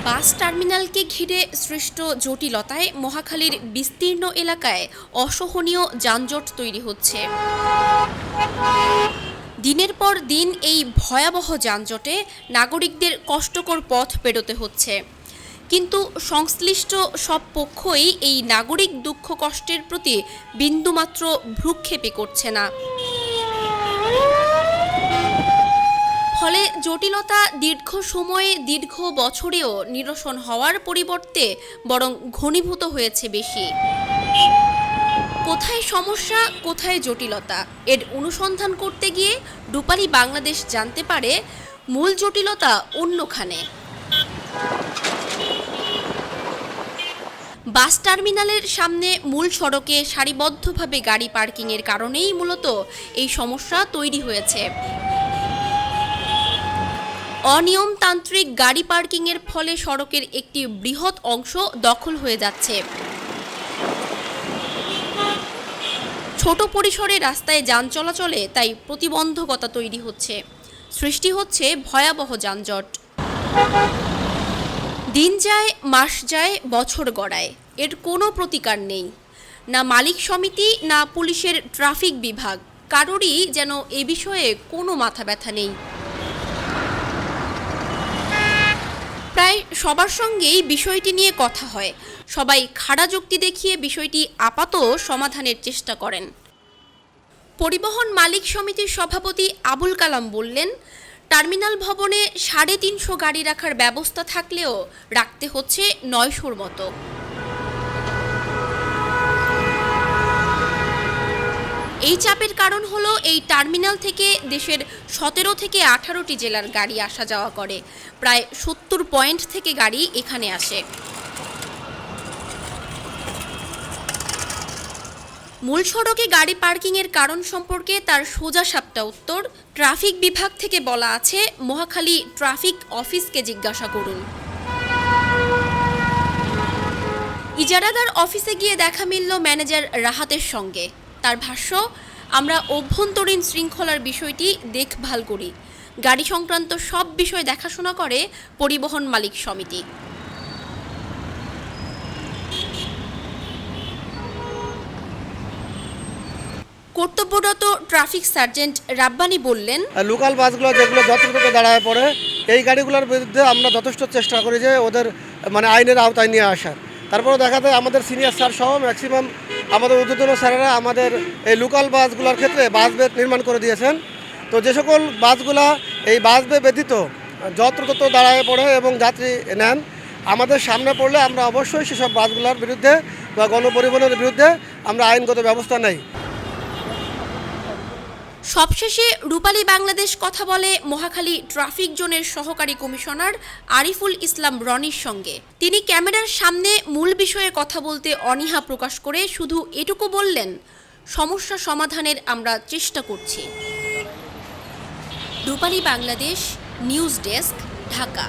বাস টার্মিনালকে ঘিরে সৃষ্ট জটিলতায় মহাখালীর বিস্তীর্ণ এলাকায় অসহনীয় যানজট তৈরি হচ্ছে। দিনের পর দিন এই ভয়াবহ যানজটে নাগরিকদের কষ্টকর পথ পেরোতে হচ্ছে, কিন্তু সংশ্লিষ্ট সব পক্ষই এই নাগরিক দুঃখ কষ্টের প্রতি বিন্দুমাত্র ভ্রুক্ষেপই করছে না। ফলে জটিলতা দীর্ঘ সময়ে দীর্ঘ বছরেও নিরসন হওয়ার পরিবর্তে বরং ঘনীভূত হয়েছে বেশি। কোথায় সমস্যা, কোথায় জটিলতা, এর অনুসন্ধান করতে গিয়ে রূপালী বাংলাদেশ জানতে পারে মূল জটিলতা অন্যখানে। বাস টার্মিনালের সামনে মূল সড়কে সারিবদ্ধভাবে গাড়ি পার্কিংয়ের কারণেই মূলত এই সমস্যা তৈরি হয়েছে। অনিয়মতান্ত্রিক গাড়ি পার্কিংয়ের ফলে সড়কের একটি বৃহৎ অংশ দখল হয়ে যাচ্ছে। ছোট পরিসরে রাস্তায় যান চলাচলে তাই প্রতিবন্ধকতা তৈরি হচ্ছে, সৃষ্টি হচ্ছে ভয়াবহ যানজট। দিন যায়, মাস যায়, বছর গড়ায়, এর কোনো প্রতিকার নেই। না মালিক সমিতি, না পুলিশের ট্রাফিক বিভাগ, কারোরই যেন এ বিষয়ে কোনো মাথা ব্যথা নেই। প্রায় সবার সঙ্গেই বিষয়টি নিয়ে কথা হয়, সবাই খাড়া যুক্তি দেখিয়ে বিষয়টি আপাতত সমাধানের চেষ্টা করেন। পরিবহন মালিক সমিতির সভাপতি আবুল কালাম বললেন, টার্মিনাল ভবনে 350 গাড়ি রাখার ব্যবস্থা থাকলেও রাখতে হচ্ছে 900-র মতো। এই চাপের কারণ হলো এই টার্মিনাল থেকে দেশের 17 থেকে 18টি জেলার গাড়ি আসা যাওয়া করে। প্রায় 70 পয়েন্ট থেকে গাড়ি এখানে আসে। মূল সড়কে গাড়ি পার্কিংয়ের কারণ সম্পর্কে তার সোজাসাপটা উত্তর ট্রাফিক বিভাগ থেকে বলা আছে, মহাখালী ট্রাফিক অফিসকে জিজ্ঞাসা করুন। ইজারাদার অফিসে গিয়ে দেখা মিলল ম্যানেজার রাহাতের সঙ্গে। তার ভাষ্য, আমরা অভ্যন্তরীণ শৃঙ্খলার বিষয়টি দেখভাল করি, গাড়ি সংক্রান্ত সব বিষয় দেখাশোনা করে পরিবহন মালিক সমিতি। কর্তব্যরত ট্রাফিক সার্জেন্ট রাব্বানি বললেন, লোকাল বাসগুলো যেগুলো যত্রতত্র দাঁড়ায় পড়ে, এই গাড়িগুলোর বিরুদ্ধে আমরা যথেষ্ট চেষ্টা করি যে ওদের আইনের আওতায় নিয়ে আসার। তারপরে দেখা যায় আমাদের সিনিয়র স্যার সহ ম্যাক্সিমাম আমাদের ঊর্ধ্বতন স্যারেরা আমাদের এই লোকাল বাসগুলোর ক্ষেত্রে বাস বে নির্মাণ করে দিয়েছেন। তো যে সকল বাসগুলা এই বাস বে ব্যতীত যত্রতত্র দাঁড়ায় পড়ে এবং যাত্রী নেন, আমাদের সামনে পড়লে আমরা অবশ্যই সেসব বাসগুলোর বিরুদ্ধে বা গণপরিবহনের বিরুদ্ধে আমরা আইনগত ব্যবস্থা নেই। সবশেষে রূপালী বাংলাদেশ কথা বলে মহাখালী ট্রাফিক জোনের সহকারী কমিশনার আরিফুল ইসলাম রনির সঙ্গে। তিনি ক্যামেরার সামনে মূল বিষয়ে কথা বলতে অনীহা প্রকাশ করে শুধু এটুকু বললেন, সমস্যা সমাধানের আমরা চেষ্টা করছি। রূপালী বাংলাদেশ নিউজ ডেস্ক, ঢাকা।